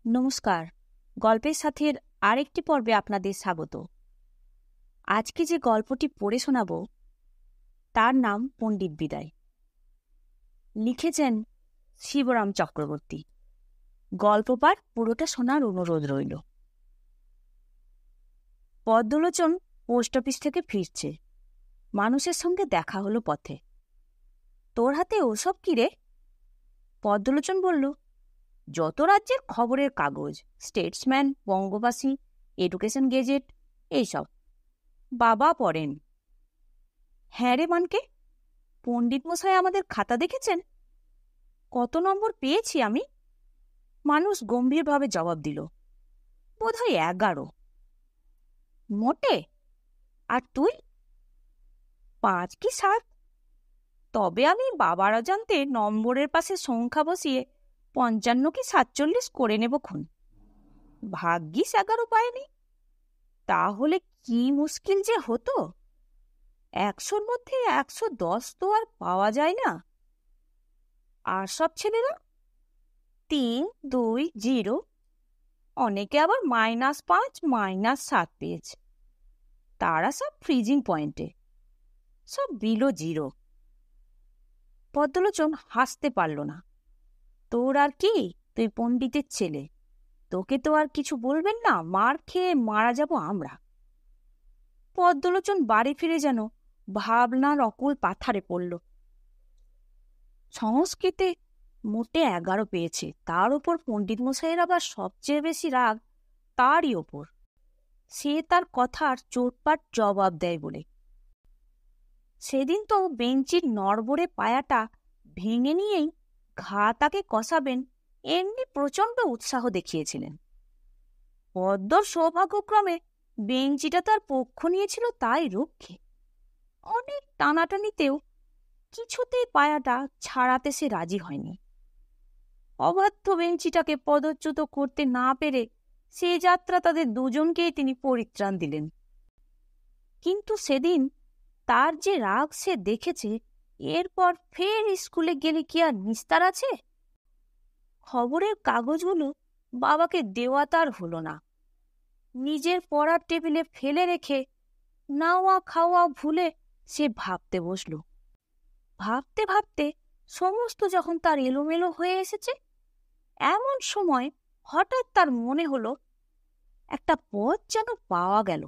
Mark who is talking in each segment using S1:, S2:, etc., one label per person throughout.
S1: নমস্কার, গল্পের সাথের আরেকটি পর্বে আপনাদের স্বাগত। আজকে যে গল্পটি পড়ে শোনাব তার নাম পণ্ডিত বিদায়। লিখেছেন শিবরাম চক্রবর্তী। গল্প পাঠ পুরোটা শোনার অনুরোধ রইল। পদ্মলোচন পোস্ট অফিস থেকে ফিরছে। মানুষের সঙ্গে দেখা হলো পথে। তোর হাতে ওসব কি রে? পদ্মলোচন বলল, যত রাজ্যের খবরের কাগজ, স্টেটসম্যান, বঙ্গবাসী, এডুকেশন গেজেট, এইসব। বাবা পড়েন। হ্যাঁ রে মানকে, পণ্ডিত মশাই আমাদের খাতা দেখেছেন? কত নম্বর পেয়েছি আমি? মানুষ গম্ভীরভাবে জবাব দিল, বোধহয় 11। মোটে? আর তুই? 5 কি 7। তবে আমি বাবার অজান্তে নম্বরের পাশে সংখ্যা বসিয়ে 55 কি 47 করে নেব খুন। ভাগ্যিস 11 পায়নি। তাহলে কি মুশকিল যে হতো। 100-র মধ্যে 110 তো আর পাওয়া যায় না। আর সব ছেলেরা 3, 2, 0, অনেকে আবার -5, -7 পেয়েছে। তারা সব ফ্রিজিং পয়েন্টে, সব বিলো 0। পদ্মলোচন হাসতে পারল না। তোর আর কি, তুই পণ্ডিতের ছেলে, তোকে তো আর কিছু বলবেন না, মার খেয়ে মারা যাব আমরা। পদ্মলোচন বাড়ি ফিরে যেন ভাবনার অকুল পাথারে পড়ল। সংস্কৃতে মোটে 11 পেয়েছে, তার ওপর পণ্ডিত মশাইয়ের আবার সবচেয়ে বেশি রাগ তারই ওপর। সে তার কথার চোটপাট জবাব দেয় বলে। সেদিন তো বেঞ্চির নড়বড়ে পায়াটা ভেঙে নিয়েই ঘা তাকে কষাবেন এমনি প্রচণ্ড উৎসাহ দেখিয়েছিলেন। পদ্মর সৌভাগ্যক্রমে বেঞ্চিটা তার পক্ষ নিয়েছিল, তাই রক্ষে। অনেক টানাটানিতেও কিছুতেই পায়াটা ছাড়াতে সে রাজি হয়নি। অবাধ্য বেঞ্চিটাকে পদচ্যুত করতে না পেরে সে যাত্রা তাদের দুজনকেই তিনি পরিত্রাণ দিলেন। কিন্তু সেদিন তার যে রাগ সে দেখেছে, এরপর ফের স্কুলে গেলে কি আর নিস্তার আছে? খবরের কাগজগুলো বাবাকে দেওয়া তার হলো না। নিজের পড়ার টেবিলে ফেলে রেখে নাওয়া খাওয়া ভুলে সে ভাবতে বসল। ভাবতে ভাবতে সমস্ত যখন তার এলোমেলো হয়ে এসেছে, এমন সময় হঠাৎ তার মনে হলো একটা পথ যেন পাওয়া গেল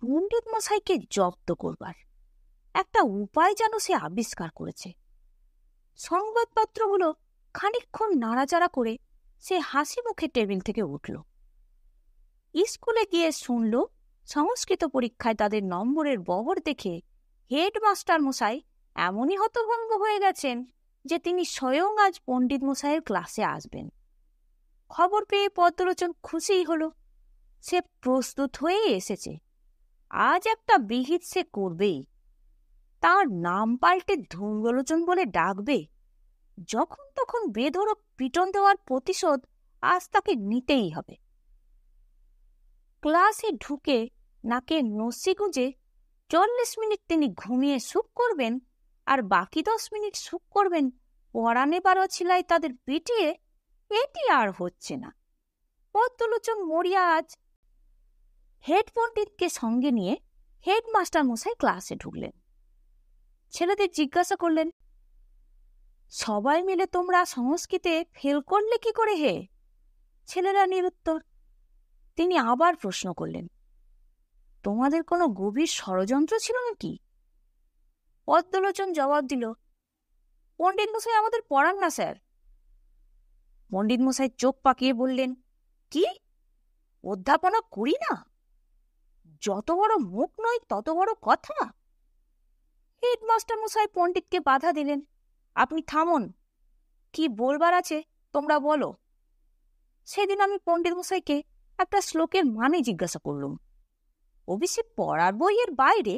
S1: পণ্ডিত মশাইকে জব্দ করবার। একটা উপায় যেন সে আবিষ্কার করেছে। সংবাদপত্রগুলো খানিকক্ষণ নাড়াচাড়া করে সে হাসি মুখে টেবিল থেকে উঠল। স্কুলে গিয়ে শুনল সংস্কৃত পরীক্ষায় তাদের নম্বরের বহর দেখে হেডমাস্টার মশাই এমনই হতভম্ব হয়ে গেছেন যে তিনি স্বয়ং আজ পণ্ডিত মশাইয়ের ক্লাসে আসবেন। খবর পেয়ে পদ্মলোচন খুশিই হল। সে প্রস্তুত হয়ে এসেছে। আজ একটা বিহিত সে করবেই। তার নাম পাল্টে ধূম্রলোচন বলে ডাকবে। যখন তখন বেধড়ক পিটন দেওয়ার প্রতিশোধ আজ তাকে নিতেই হবে। ক্লাসে ঢুকে নাকে নসি গুঁজে 40 মিনিট তিনি ঘুমিয়ে সুখ করবেন, আর বাকি 10 মিনিট সুখ করবেন পড়ানে বারো ছিলাই তাদের পিটিয়ে, এটি আর হচ্ছে না। পদ্মলোচন মরিয়া আজ। হেড পণ্ডিতকে সঙ্গে নিয়ে হেডমাস্টার মশাই ক্লাসে ঢুকলেন। ছেলেদের জিজ্ঞাসা করলেন, সবাই মিলে তোমরা সংস্কৃতে ফেল করলে কি করে হে? ছেলেরা নিরুত্তর। তিনি আবার প্রশ্ন করলেন, তোমাদের কোনো গভীর ষড়যন্ত্র ছিল নাকি? পদ্মলোচন জবাব দিল, পণ্ডিত মশাই আমাদের পড়ান না স্যার। পণ্ডিত মশাই চোখ পাকিয়ে বললেন, কি অধ্যাপনা করি না? যত বড় মুখ নয় তত বড় কথা। হেডমাস্টার মশাই পণ্ডিতকে বাধা দিলেন, আপনি থামুন, কি বলবার আছে তোমরা বলো। সেদিন আমি পণ্ডিত মশাইকে একটা শ্লোকের মানে জিজ্ঞাসা করলুম। অবশ্যই পড়ার বইয়ের বাইরে।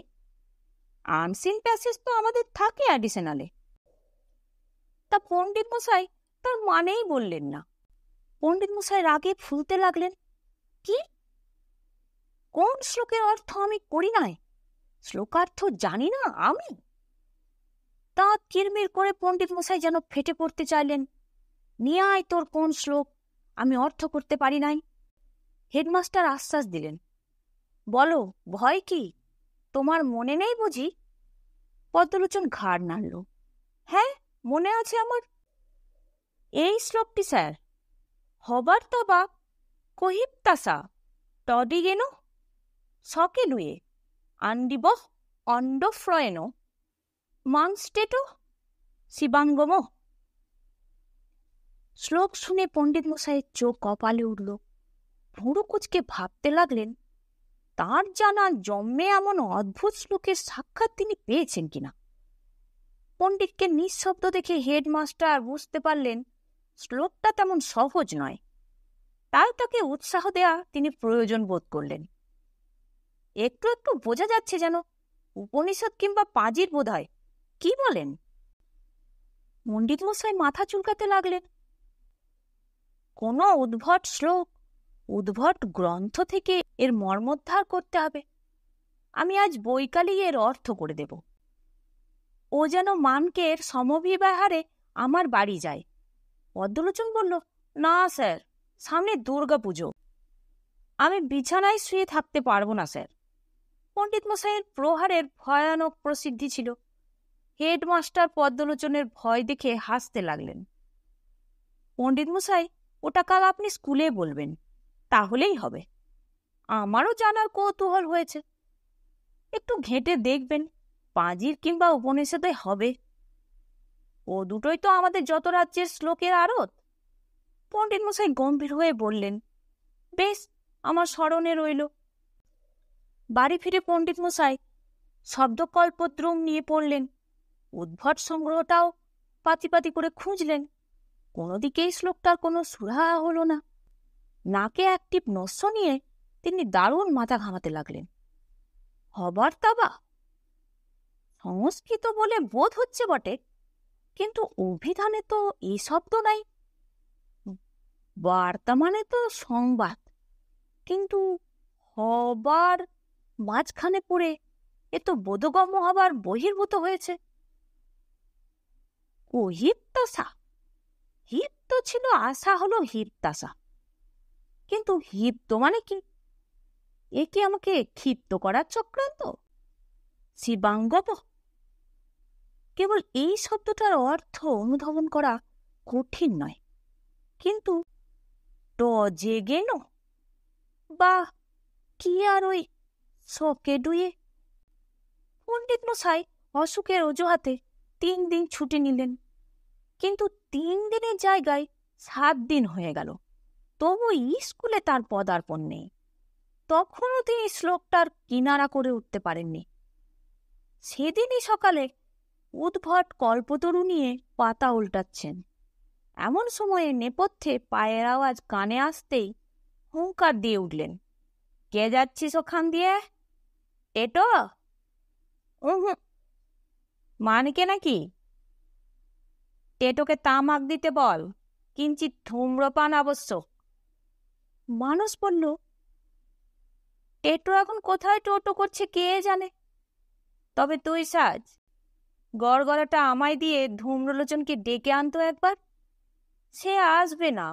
S1: আনসিন প্যাসেজ তো আমাদের থাকে অ্যাডিশনালে। তা পণ্ডিত মশাই তার মানেই বললেন না। পণ্ডিত মশাই রাগে ফুলতে লাগলেন, কি কোন শ্লোকের অর্থ আমি করি নাই? শ্লোকার্থ জানি না আমি? দাঁত কিরমির করে পণ্ডিত মশাই যেন ফেটে পড়তে চাইলেন। নিয়ে আয় তোর কোন শ্লোক, আমি অর্থ করতে পারি নাই। হেডমাস্টার আশ্বাস দিলেন। বলো, ভয় কি? তোমার মনে নেই বুঝি? পদ্মলোচন ঘাড় নাড়ল। হ্যাঁ, মনে আছে আমার। এই শ্লোকটি স্যার, হবার তবা কহিপ্তাসা টডিগেন সকে লুয়ে আন্ডিব অন্ডফ্রয়েন মাংস্টেটো শিবাঙ্গম। শ্লোক শুনে পণ্ডিত মশাইয়ের চোখ কপালে উঠল। ভুরু কুচকে ভাবতে লাগলেন, তাঁর জানা জন্মে এমন অদ্ভুত শ্লোকের সাক্ষাৎ তিনি পেয়েছেন কিনা। পণ্ডিতকে নিঃশব্দ দেখে হেডমাস্টার বুঝতে পারলেন শ্লোকটা তেমন সহজ নয়। তাই তাকে উৎসাহ দেয়া তিনি প্রয়োজন বোধ করলেন। একটু একটু বোঝা যাচ্ছে যেন উপনিষদ কিংবা পাঁজির বোধ হয়। কি বলেন? পণ্ডিত মশাই মাথা চুলকাতে লাগলেন। কোনো উদ্ভট শ্লোক, উদ্ভট গ্রন্থ থেকে এর মর্মোদ্ধার করতে হবে। আমি আজ বৈকালেই এর অর্থ করে দেব। ও যেন মানকের সমভিব্যাহারে আমার বাড়ি যায়। পদ্মলোচন বলল, না স্যার, সামনে দুর্গা পুজো, আমি বিছানায় শুয়ে থাকতে পারবো না স্যার। পণ্ডিত মশাইয়ের প্রহারের ভয়ানক প্রসিদ্ধি ছিল। হেডমাস্টার পদ্মলোচনের ভয় দেখে হাসতে লাগলেন। পণ্ডিত মশাই, ওটা কাল আপনি স্কুলে বলবেন, তাহলেই হবে। আমারও জানার কৌতূহল হয়েছে। একটু ঘেঁটে দেখবেন পাঁজির কিংবা উপনিষদে হবে। ও দুটোই তো আমাদের যত রাজ্যের শ্লোকের আড়ত। পণ্ডিত মশাই গম্ভীর হয়ে বললেন, বেশ, আমার স্মরণে রইল। বাড়ি ফিরে পণ্ডিত মশাই শব্দকল্পদ্রুম নিয়ে পড়লেন। উদ্ভট সংগ্রহটাও পাতি পাতি করে খুঁজলেন। কোনো দিকেই শ্লোকটার কোনো সুরাহা হল না। নাকে এক টিপ নস্য নিয়ে তিনি দারুণ মাথা ঘামাতে লাগলেন। হবার তাবা সংস্কৃত বলে বোধ হচ্ছে বটে, কিন্তু অভিধানে তো এই শব্দ নাই। বার্তা মানে তো সংবাদ, কিন্তু হবার মাঝখানে পড়ে এ তো বোধগম্য হবার বহির্ভূত হয়েছে। ও হিপ্তাসা, হিপ তো ছিল, আশা হলো হিপ্তাসা, কিন্তু হিপ্ত মানে কি? এ কি আমাকে ক্ষিপ্ত করার চক্রান্ত? শিবাঙ্গব। কেবল এই শব্দটার অর্থ অনুধাবন করা কঠিন নয়, কিন্তু টজেগেন বা কি আর ওই শকে ডুয়ে। পণ্ডিত মশাই অসুখের অজুহাতে 3 দিন ছুটি নিলেন, কিন্তু 3 দিনের জায়গায় 7 দিন হয়ে গেল, তবু স্কুলে তার পদার্পণ নেই। তখনও তিনি শ্লোকটার কিনারা করে উঠতে পারেননি। সেদিনই সকালে উদ্ভট কল্পতরু নিয়ে পাতা উল্টাচ্ছেন। এমন সময়ে নেপথ্যে পায়ের আওয়াজ কানে আসতেই হুঙ্কার দিয়ে উঠলেন, কে যাচ্ছিস ওখান দিয়ে? এটো? মানকে নাকি? টেটোকে তামাক দিতে বল, কিঞ্চিৎ ধূম্রপান আবশ্যক। মানুষ বলল, টেটো এখন কোথায় টোটো করছে কে জানে। তবে তুই সাজ, গড়গড়াটা আমায় দিয়ে ধূম্রলোচনকে ডেকে আনতো একবার। সে আসবে না।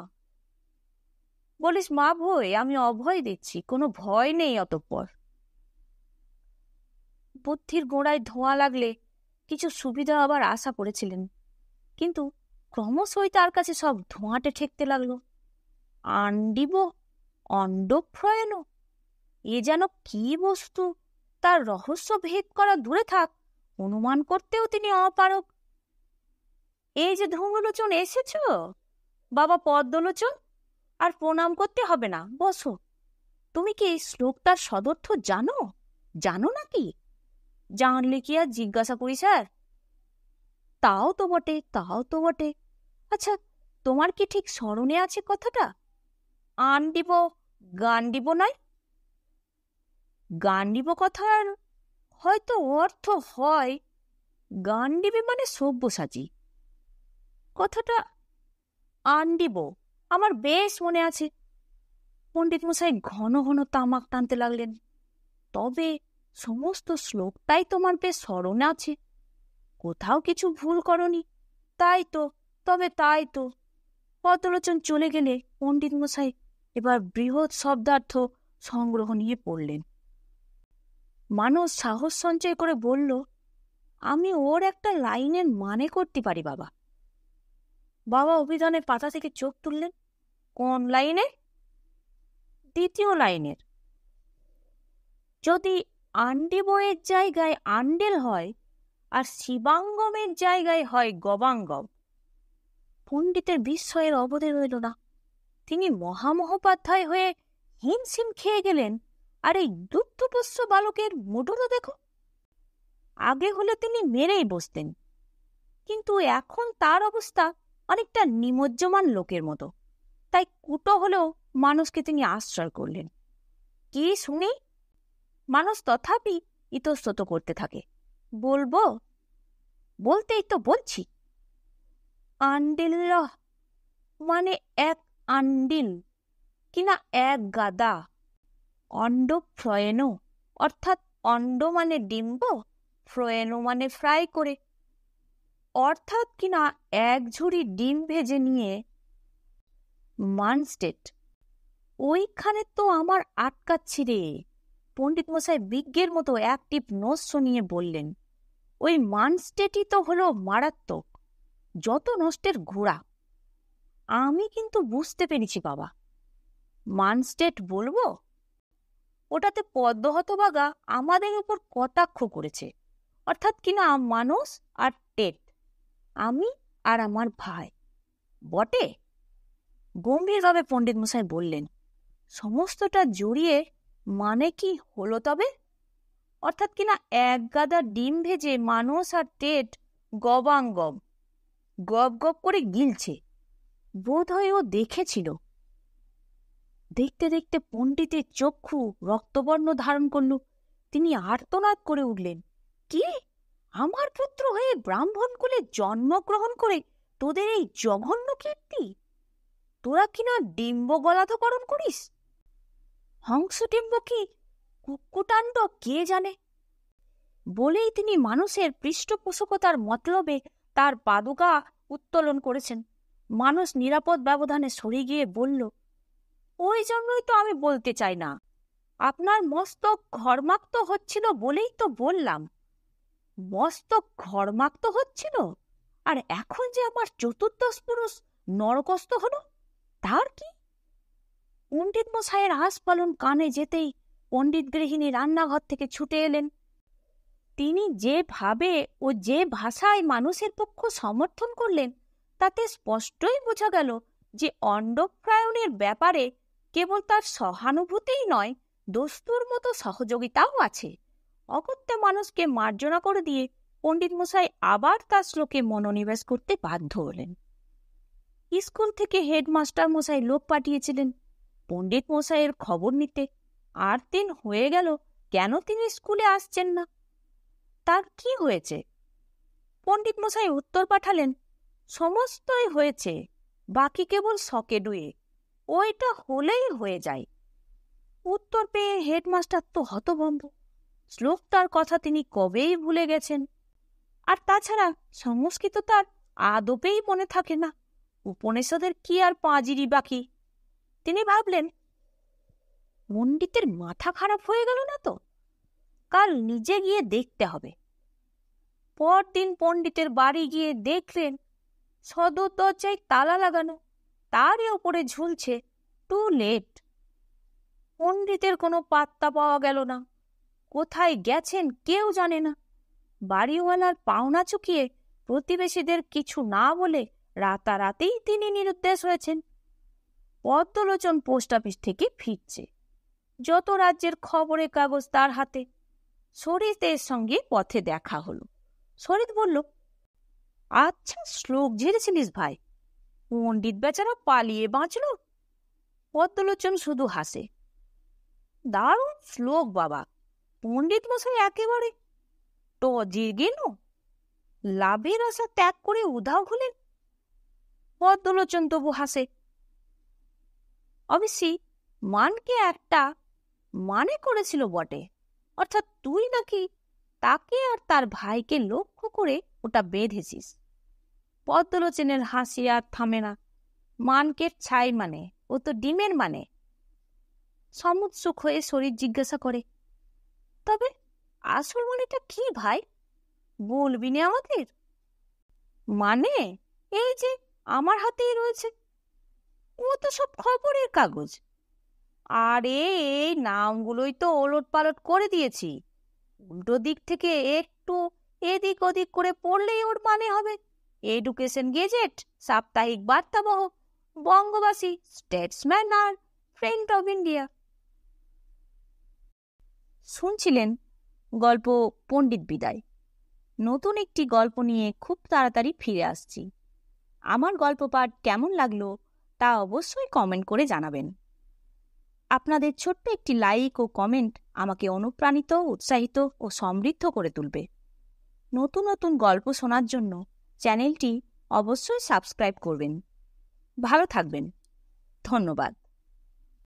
S1: বলিস মা ভয়, আমি অভয় দিচ্ছি, কোনো ভয় নেই। অতঃপর বুদ্ধির গোড়ায় ধোঁয়া লাগলে কিছু সুবিধা আবার আশা করেছিলেন, কিন্তু ক্রমশই তার কাছে সব ধোঁয়াটে ঠেকতে লাগলো। আন্ডিব অন্ডফ্রয়েন, এ যেন কি বস্তু তার রহস্য ভেদ করা দূরে থাক, অনুমান করতেও তিনি অপারগ। এই যে ধূম্রলোচন এসেছ, বাবা পদ্মলোচন, আর প্রণাম করতে হবে না, বসো। তুমি কি এই শ্লোকটার সদর্থ জানো? জানো নাকি? জানলে কি আর জিজ্ঞাসা করি স্যার? তাও তো বটে, তাও তো বটে। আচ্ছা, তোমার কি ঠিক স্মরণে আছে কথাটা? আন্ডিব গান্ডিব নয়? গান্ডিব কথার হয়তো অর্থ হয় গান্ডিবে মানে সব্যসাচী। কথাটা আন্ডিব আমার বেশ মনে আছে। পণ্ডিত মশাই ঘন ঘন তামাক টানতে লাগলেন। তবে সমস্ত শ্লোকটাই তোমার বেশ স্মরণে আছে, কোথাও কিছু ভুল করনি। তাই তো, তবে তাই তো। পদ্মলোচন চলে গেলে পণ্ডিত মশাই এবার বৃহৎ শব্দার্থ সংগ্রহ নিয়ে পড়লেন। মানুষ সাহস সঞ্চয় করে বলল, আমি ওর একটা লাইনের মানে করতে পারি বাবা। বাবা অভিধানের পাতা থেকে চোখ তুললেন। কোন লাইনে? দ্বিতীয় লাইনের। যদি আন্ডি জায়গায় আন্ডেল হয় আর শিবাঙ্গমের জায়গায় হয় গবাঙ্গম। পণ্ডিতের বিস্ময়ের অবধি রইল না। তিনি মহামহোপাধ্যায় হয়ে হিমশিম খেয়ে গেলেন। আর এই দুগ্ধপোষ্য বালকের মুঠোটা দেখো। আগে হলে তিনি মেরেই বসতেন, কিন্তু এখন তার অবস্থা অনেকটা নিমজ্জমান লোকের মতো। তাই কুটো হলেও মানুষকে তিনি আশ্রয় করলেন। কি শুনি? মানুষ তথাপি ইতস্তত করতে থাকে। বলবো? বলতেই তো বলছি। আন্ডিল মানে এক আন্ডিল, কিনা এক গাদা। অন্ড ফ্রয়েনো, অর্থাৎ অন্ড মানে ডিম্ব, ফ্রয়েনো মানে ফ্রাই করে, অর্থাৎ কিনা এক ঝুড়ি ডিম ভেজে নিয়ে। মানস্টেট, ওইখানে তো আমার আটকাচ্ছি রে। পণ্ডিত মশাই বিজ্ঞের মতো এক টিপ নোস শুনিয়ে বললেন, ওই মানস্টেটই তো হলো মারাত্মক, যত নষ্টের ঘোড়া। আমি কিন্তু বুঝতে পেরেছি বাবা। মানস্টেট বলবো? ওটাতে পদ্মহতভাগা আমাদের উপর কটাক্ষ করেছে, অর্থাৎ কিনা মানুষ আর টেট, আমি আর আমার ভাই। বটে? গম্ভীরভাবে পণ্ডিত মশাই বললেন, সমস্তটা জড়িয়ে মানে কি হলো তবে? অর্থাৎ কিনা এক গাদা ডিম ভেজে মানুষ আর টেট গবাঙ্গব গব গব করে গিলছে। বোধ হয় ও দেখেছিল। দেখতে দেখতে পণ্ডিতের চক্ষু রক্তবর্ণ ধারণ করল। তিনি আর্তনাদ করে উঠলেন, কি, আমার পুত্র হয়ে ব্রাহ্মণ কুলে জন্মগ্রহণ করে তোদের এই জঘন্য কীর্তি? তোরা কিনা ডিম্ব গলাধকরণ করিস? হংসডিম্ব কি কুক্কুটাণ্ড কে জানে? বলেই তিনি মানুষের পৃষ্ঠপোষকতার মতলবে তার পাদুকা উত্তোলন করেছেন। মানুষ নিরাপদ ব্যবধানে সরে গিয়ে বলল, ওই জন্যই তো আমি বলতে চাই না। আপনার মস্তক ঘর্মাক্ত হচ্ছিল বলেই তো বললাম। মস্তক ঘর্মাক্ত হচ্ছিল, আর এখন যে আমার চতুর্দশ পুরুষ নরকস্থ হল, তার কি? পণ্ডিত মশাইয়ের আস্ফালন কানে যেতেই পণ্ডিত গৃহিণী রান্নাঘর থেকে ছুটে এলেন। তিনি যেভাবে ও যে ভাষায় মানুষের পক্ষ সমর্থন করলেন, তাতে স্পষ্টই বোঝা গেল যে অন্ডপ্রায়নের ব্যাপারে কেবল তার সহানুভূতিই নয়, দস্তুর মতো সহযোগিতাও আছে। অগত্যা মানুষকে মার্জনা করে দিয়ে পণ্ডিত মশাই আবার তার শ্লোকে মনোনিবেশ করতে বাধ্য হলেন। স্কুল থেকে হেডমাস্টার মশাই লোক পাঠিয়েছিলেন পণ্ডিত মশাইয়ের খবর নিতে। 8 দিন হয়ে গেল, কেন তিনি স্কুলে আসছেন না? তার কি হয়েছে? পণ্ডিত মশাই উত্তর পাঠালেন, সমস্তই হয়েছে, বাকি কেবল শকে ডুয়ে, ওইটা হলেই হয়ে যায়। উত্তর পেয়ে হেডমাস্টার তো হতভম্ব। শ্লোকটার কথা তিনি কবেই ভুলে গেছেন। আর তাছাড়া সংস্কৃত তার আদপেই মনে থাকে না। উপনিষদের কি আর পাঁজিরি বাকি। তিনি ভাবলেন, পণ্ডিতের মাথা খারাপ হয়ে গেল না তো? কাল নিজে গিয়ে দেখতে হবে। পরদিন পণ্ডিতের বাড়ি গিয়ে দেখলেন সদর দরজায় তালা লাগানো, তারই ওপরে ঝুলছে টু লেট। পণ্ডিতের কোনো পাত্তা পাওয়া গেল না। কোথায় গেছেন কেউ জানে না। বাড়িওয়ালার পাওনা চুকিয়ে প্রতিবেশীদের কিছু না বলে রাতারাতেই তিনি নিরুদ্দেশ হয়েছেন। পদ্মলোচন পোস্ট অফিস থেকে ফিরছে। যত রাজ্যের খবরের কাগজ তার হাতে। শরীরের সঙ্গে পথে দেখা হলো। শরীর বলল, আচ্ছা, শ্লোক ঝেড়েছিলিস ভাই? পণ্ডিত বেচারা পালিয়ে বাঁচল। পদ্মলোচন শুধু হাসে, দারুণ শ্লোক বাবা। পণ্ডিত মশাই একেবারে টজে গেল, লাভের আশা ত্যাগ করে উধাও হলেন। পদ্মলোচন তবু হাসে। অবশ্যই মানকে একটা মানে করেছিল বটে, অর্থাৎ তুই নাকি তাকে আর তার ভাইকে লক্ষ্য করে ওটা বেঁধেছিস। পদ্মলোচনের হাসি আর থামে না। মানকে ছাই মানে ও তো ডিমের মানে। সমুৎসুক হয়ে শরীর জিজ্ঞাসা করে, তবে আসল মানেটা কি ভাই? বলবি না আমাদের? মানে এই যে আমার হাতেই রয়েছে, ও তো সব খবরের কাগজ। আরে এই নামগুলোই তো ওলট পালট করে দিয়েছি, উল্টো দিক থেকে একটু এদিক ওদিক করে পড়লেই ওর মানে হবে। Education gazette, Saptahik Bartabaha, Bangabasi, Statesman আর ফ্রেন্ড অব ইন্ডিয়া। শুনছিলেন গল্প পণ্ডিত বিদায়। নতুন একটি গল্প নিয়ে খুব তাড়াতাড়ি ফিরে আসছি। আমার গল্প পাঠ কেমন লাগলো তা অবশ্যই কমেন্ট করে জানাবেন। আপনাদের ছোট্ট একটি লাইক ও কমেন্ট আমাকে অনুপ্রাণিত, উৎসাহিত ও সমৃদ্ধ করে তুলবে। নতুন নতুন গল্প শোনার জন্য চ্যানেলটি অবশ্যই সাবস্ক্রাইব করবেন। ভালো থাকবেন। ধন্যবাদ।